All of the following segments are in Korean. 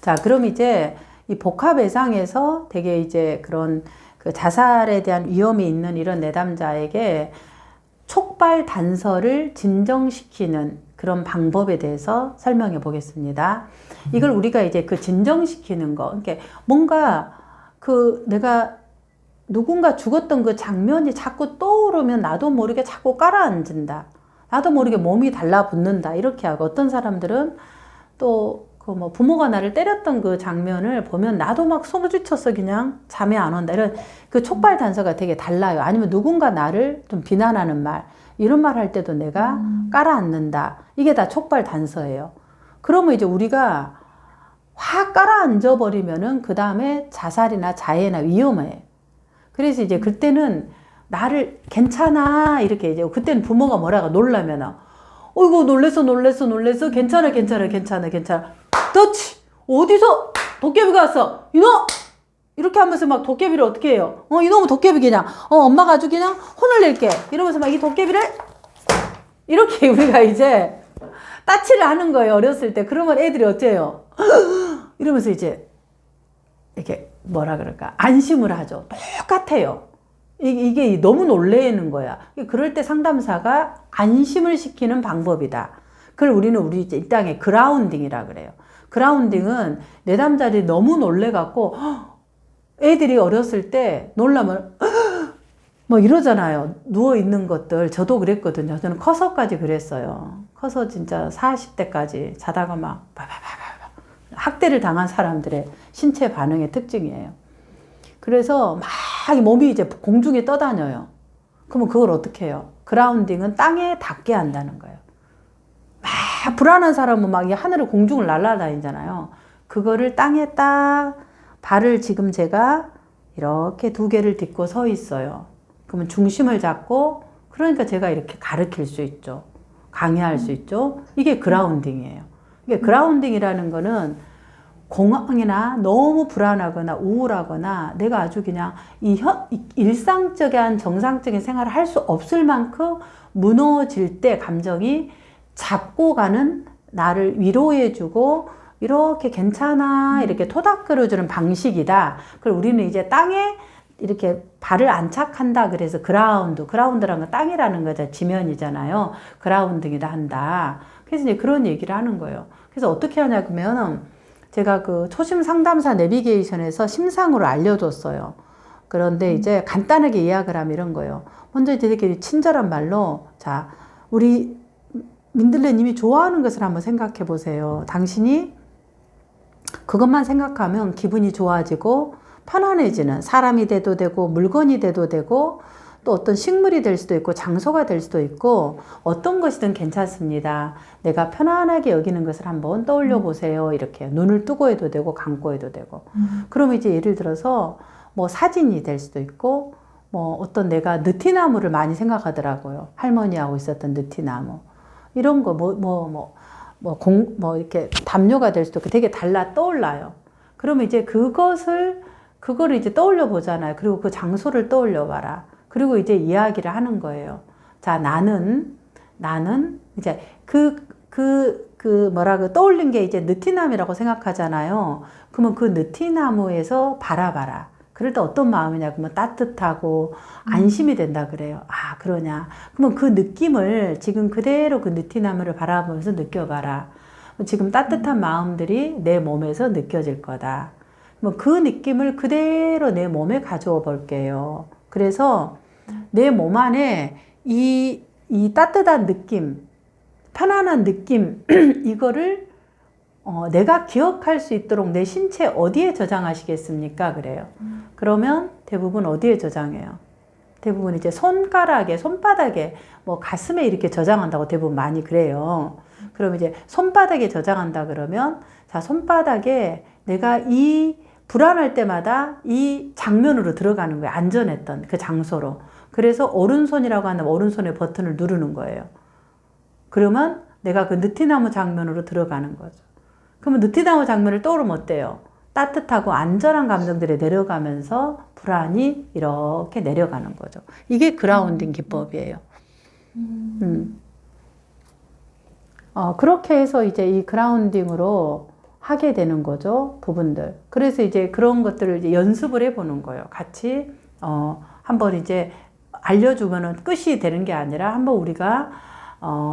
자, 그럼 이제 이 복합 외상에서 되게 이제 그런 그 자살에 대한 위험이 있는 이런 내담자에게 촉발 단서를 진정시키는 그런 방법에 대해서 설명해 보겠습니다. 이걸 우리가 이제 그 진정시키는 거, 그러니까 뭔가 그 내가 누군가 죽었던 그 장면이 자꾸 떠오르면 나도 모르게 자꾸 깔아앉는다. 나도 모르게 몸이 달라붙는다. 이렇게 하고 어떤 사람들은 또 그 뭐 부모가 나를 때렸던 그 장면을 보면 나도 막 소리쳐서 그냥 잠이 안 온다. 이런 그 촉발 단서가 되게 달라요. 아니면 누군가 나를 좀 비난하는 말, 이런 말 할 때도 내가 깔아앉는다. 이게 다 촉발 단서예요. 그러면 이제 우리가 확 깔아앉아 버리면은 그 다음에 자살이나 자해나 위험해. 그래서 이제 그때는 나를 괜찮아 이렇게 이제 그때는 부모가 뭐라고 놀라면은 어이구 놀랬어 괜찮아 그렇지 어디서 도깨비가 왔어 이놈 이렇게 하면서 막 도깨비를 어떻게 해요 이놈은 도깨비 그냥 엄마가 아주 그냥 혼을 낼게 이러면서 막 이 도깨비를 이렇게 우리가 이제 따치를 하는 거예요 어렸을 때. 그러면 애들이 어째요 이러면서 이제 이렇게 뭐라 그럴까 안심을 하죠. 똑같아요. 이게 너무 놀래는 거야. 그럴 때 상담사가 안심을 시키는 방법이다. 그걸 우리는 우리 이 땅에 그라운딩이라 그래요. 그라운딩은 내담자들이 너무 놀래갖고 애들이 어렸을 때 놀라면 뭐 이러잖아요. 누워있는 것들. 저도 그랬거든요. 저는 커서까지 그랬어요. 커서 진짜 40대까지 자다가 막 학대를 당한 사람들의 신체 반응의 특징이에요. 그래서 막 몸이 이제 공중에 떠다녀요. 그러면 그걸 어떻게 해요? 그라운딩은 땅에 닿게 한다는 거예요. 막 불안한 사람은 막 이 하늘을 공중을 날아다니잖아요. 그거를 땅에 딱 발을 지금 제가 이렇게 두 개를 딛고 서 있어요. 그러면 중심을 잡고 그러니까 제가 이렇게 가르칠 수 있죠. 강의할 수 있죠. 이게 그라운딩이에요. 이게 그라운딩이라는 거는 공황이나 너무 불안하거나 우울하거나 내가 아주 그냥 일상적인 정상적인 생활을 할 수 없을 만큼 무너질 때 감정이 잡고 가는 나를 위로해주고 이렇게 괜찮아 이렇게 토닥거려주는 방식이다. 그걸 우리는 이제 땅에 이렇게 발을 안착한다. 그래서 그라운드라는 건 땅이라는 거죠. 지면이잖아요. 그라운딩이다 한다. 그래서 이제 그런 얘기를 하는 거예요. 그래서 어떻게 하냐 그러면 제가 그 초심 상담사 내비게이션에서 심상으로 알려줬어요. 그런데 이제 간단하게 요약을 하면 이런 거예요. 먼저 이제 되게 친절한 말로 자, 우리 민들레님이 좋아하는 것을 한번 생각해 보세요. 당신이 그것만 생각하면 기분이 좋아지고 편안해지는 사람이 돼도 되고 물건이 돼도 되고 또 어떤 식물이 될 수도 있고 장소가 될 수도 있고 어떤 것이든 괜찮습니다. 내가 편안하게 여기는 것을 한번 떠올려 보세요. 이렇게 눈을 뜨고 해도 되고 감고 해도 되고 그러면 이제 예를 들어서 뭐 사진이 될 수도 있고 뭐 어떤 내가 느티나무를 많이 생각하더라고요. 할머니하고 있었던 느티나무 이런 거 이렇게 담요가 될 수도 있고 되게 달라 떠올라요. 그러면 이제 그거를 이제 떠올려 보잖아요. 그리고 그 장소를 떠올려 봐라. 그리고 이제 이야기를 하는 거예요. 자, 나는 이제 떠올린 게 이제 느티나무라고 생각하잖아요. 그러면 그 느티나무에서 바라봐라. 그럴 때 어떤 마음이냐? 그러면 따뜻하고 안심이 된다 그래요. 아, 그러냐? 그러면 그 느낌을 지금 그대로 그 느티나무를 바라보면서 느껴봐라. 지금 따뜻한 마음들이 내 몸에서 느껴질 거다. 그 느낌을 그대로 내 몸에 가져와 볼게요. 그래서 내 몸 안에 이 따뜻한 느낌, 편안한 느낌, 이거를 내가 기억할 수 있도록 내 신체 어디에 저장하시겠습니까? 그래요. 그러면 대부분 어디에 저장해요? 대부분 이제 손바닥에, 뭐 가슴에 이렇게 저장한다고 대부분 많이 그래요. 그럼 이제 손바닥에 저장한다 그러면, 자, 손바닥에 내가 불안할 때마다 이 장면으로 들어가는 거예요. 안전했던 그 장소로. 그래서 오른손이라고 하는 오른손의 버튼을 누르는 거예요. 그러면 내가 그 느티나무 장면으로 들어가는 거죠. 그러면 느티나무 장면을 떠오르면 어때요? 따뜻하고 안전한 감정들이 내려가면서 불안이 이렇게 내려가는 거죠. 이게 그라운딩 기법이에요. 그렇게 해서 이제 이 그라운딩으로 하게 되는 거죠, 부분들. 그래서 이제 그런 것들을 이제 연습을 해보는 거예요. 같이, 한번 이제 알려주면은 끝이 되는 게 아니라 한번 우리가,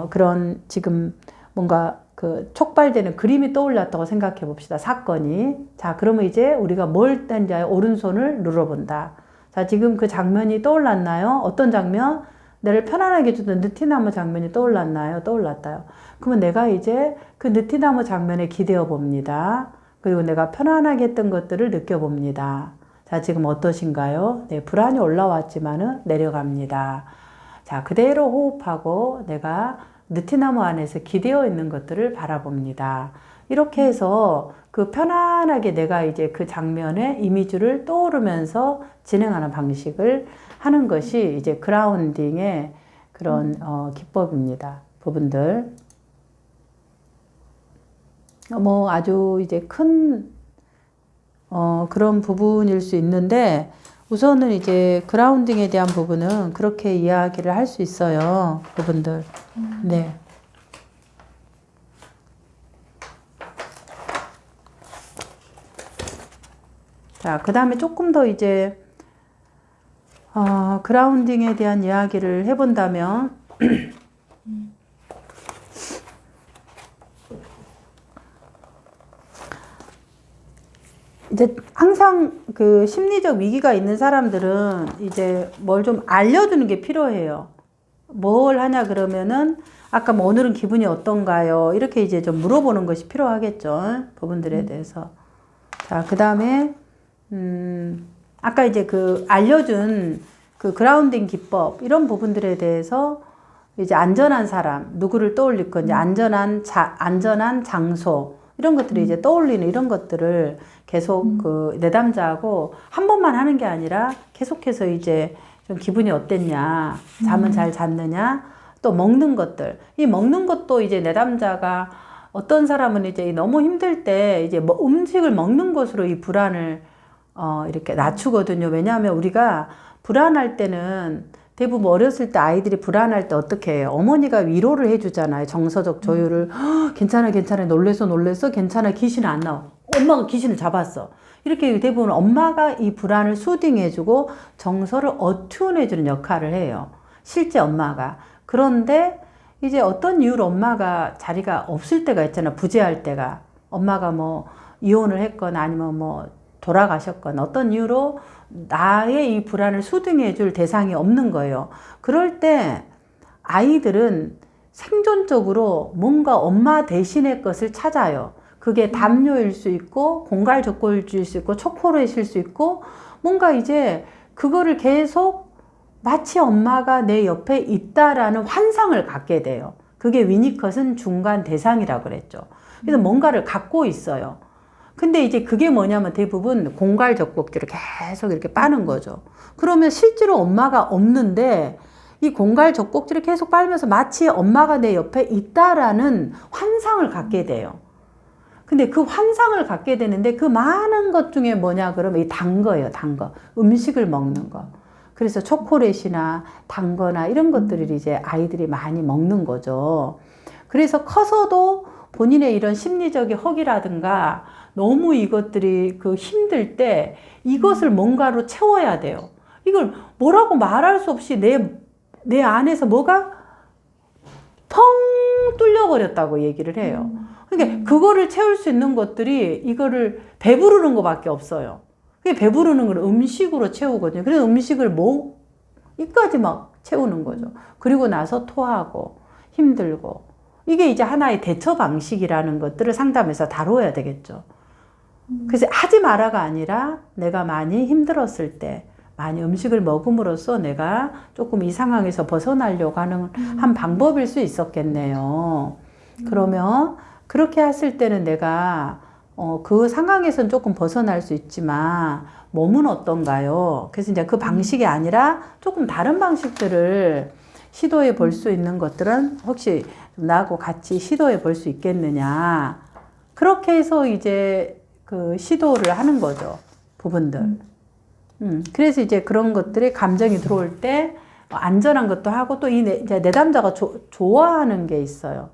그런 지금 뭔가 그 촉발되는 그림이 떠올랐다고 생각해 봅시다. 사건이. 자, 그러면 이제 우리가 뭘 했는지 오른손을 눌러본다. 자, 지금 그 장면이 떠올랐나요? 어떤 장면? 나를 편안하게 해주던 느티나무 장면이 떠올랐나요? 떠올랐다요. 그러면 내가 이제 그 느티나무 장면에 기대어 봅니다. 그리고 내가 편안하게 했던 것들을 느껴봅니다. 자, 지금 어떠신가요? 네, 불안이 올라왔지만은 내려갑니다. 자, 그대로 호흡하고 내가 느티나무 안에서 기대어 있는 것들을 바라봅니다. 이렇게 해서 그 편안하게 내가 이제 그 장면의 이미지를 떠오르면서 진행하는 방식을 하는 것이 이제 그라운딩의 그런 기법입니다. 부분들. 뭐 아주 이제 큰 그런 부분일 수 있는데 우선은 이제 그라운딩에 대한 부분은 그렇게 이야기를 할 수 있어요. 부분들. 네. 자, 그 다음에 조금 더 이제 그라운딩에 대한 이야기를 해본다면 이제 항상 그 심리적 위기가 있는 사람들은 이제 뭘 좀 알려주는 게 필요해요. 뭘 하냐 그러면은 아까 뭐 오늘은 기분이 어떤가요? 이렇게 이제 좀 물어보는 것이 필요하겠죠. 부분들에 대해서. 자, 그 다음에 아까 이제 그 알려준 그 그라운딩 기법 이런 부분들에 대해서 이제 안전한 사람 누구를 떠올릴 건지 안전한 장소 이런 것들이 이제 떠올리는 이런 것들을 계속 그 내담자하고 한 번만 하는 게 아니라 계속해서 이제 좀 기분이 어땠냐, 잠은 잘 잤느냐, 또 먹는 것들. 이 먹는 것도 이제 내담자가 어떤 사람은 이제 너무 힘들 때 이제 뭐 음식을 먹는 것으로 이 불안을 이렇게 낮추거든요. 왜냐하면 우리가 불안할 때는 대부분 어렸을 때 아이들이 불안할 때 어떻게 해요? 어머니가 위로를 해주잖아요. 정서적 조율을. 괜찮아, 괜찮아. 놀랬어. 괜찮아. 귀신은 안 나와. 엄마가 귀신을 잡았어. 이렇게 대부분 엄마가 이 불안을 수딩해주고 정서를 어튠해주는 역할을 해요. 실제 엄마가. 그런데 이제 어떤 이유로 엄마가 자리가 없을 때가 있잖아. 부재할 때가. 엄마가 뭐 이혼을 했거나 아니면 뭐 돌아가셨거나 어떤 이유로 나의 이 불안을 수등해 줄 대상이 없는 거예요. 그럴 때 아이들은 생존적으로 뭔가 엄마 대신의 것을 찾아요. 그게 담요일 수 있고 공갈젓고일 수 있고 초콜릿일 수 있고 뭔가 이제 그거를 계속 마치 엄마가 내 옆에 있다라는 환상을 갖게 돼요. 그게 위니컷은 중간 대상이라고 그랬죠. 그래서 뭔가를 갖고 있어요. 근데 이제 그게 뭐냐면 대부분 공갈젓곡지를 계속 이렇게 빠는 거죠. 그러면 실제로 엄마가 없는데 이 공갈젓곡지를 계속 빨면서 마치 엄마가 내 옆에 있다라는 환상을 갖게 돼요. 근데 그 환상을 갖게 되는데 그 많은 것 중에 뭐냐 그러면 이 단 거예요. 단 거. 음식을 먹는 거. 그래서 초콜릿이나 단 거나 이런 것들을 이제 아이들이 많이 먹는 거죠. 그래서 커서도 본인의 이런 심리적인 허기라든가 너무 이것들이 그 힘들 때 이것을 뭔가로 채워야 돼요. 이걸 뭐라고 말할 수 없이 내 안에서 뭐가 텅 뚫려버렸다고 얘기를 해요. 그러니까 그거를 채울 수 있는 것들이 이거를 배부르는 것밖에 없어요. 그게 배부르는 걸 음식으로 채우거든요. 그래서 음식을 이까지 막 채우는 거죠. 그리고 나서 토하고 힘들고 이게 이제 하나의 대처 방식이라는 것들을 상담에서 다뤄야 되겠죠. 그래서 하지 마라가 아니라 내가 많이 힘들었을 때 많이 음식을 먹음으로써 내가 조금 이 상황에서 벗어나려고 하는 한 방법일 수 있었겠네요. 그러면 그렇게 했을 때는 내가 그 상황에서는 조금 벗어날 수 있지만 몸은 어떤가요? 그래서 이제 그 방식이 아니라 조금 다른 방식들을 시도해 볼 수 있는 것들은 혹시 나하고 같이 시도해 볼 수 있겠느냐. 그렇게 해서 이제 그 시도를 하는 거죠. 부분들. 그래서 이제 그런 것들이 감정이 들어올 때 안전한 것도 하고 또 이 내담자가 좋아하는 게 있어요.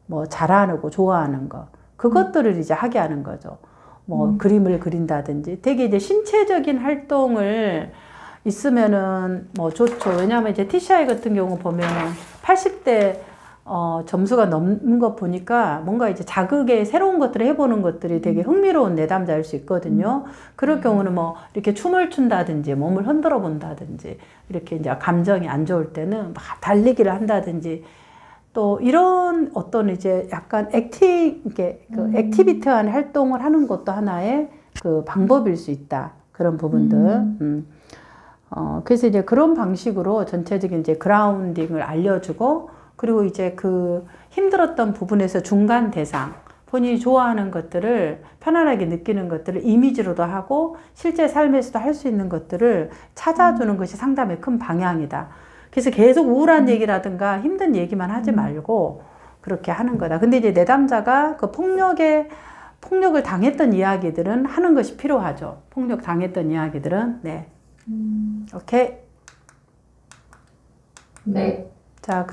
뭐 잘하는 거, 좋아하는 거. 그것들을 이제 하게 하는 거죠. 뭐 그림을 그린다든지 되게 이제 신체적인 활동을 있으면은 뭐 좋죠. 왜냐하면 이제 TCI 같은 경우 보면은 80대 점수가 넘는 거 보니까 뭔가 이제 자극에 새로운 것들을 해보는 것들이 되게 흥미로운 내담자일 수 있거든요. 그럴 경우는 뭐 이렇게 춤을 춘다든지 몸을 흔들어 본다든지 이렇게 이제 감정이 안 좋을 때는 막 달리기를 한다든지 또 이런 어떤 이제 약간 이렇게 그 액티비티한 활동을 하는 것도 하나의 그 방법일 수 있다. 그런 부분들. 그래서 이제 그런 방식으로 전체적인 이제 그라운딩을 알려주고 그리고 이제 그 힘들었던 부분에서 중간 대상, 본인이 좋아하는 것들을 편안하게 느끼는 것들을 이미지로도 하고 실제 삶에서도 할 수 있는 것들을 찾아주는 것이 상담의 큰 방향이다. 그래서 계속 우울한 얘기라든가 힘든 얘기만 하지 말고 그렇게 하는 거다. 근데 이제 내담자가 그 폭력을 당했던 이야기들은 하는 것이 필요하죠. 폭력 당했던 이야기들은. 네. 오케이. 네. 자.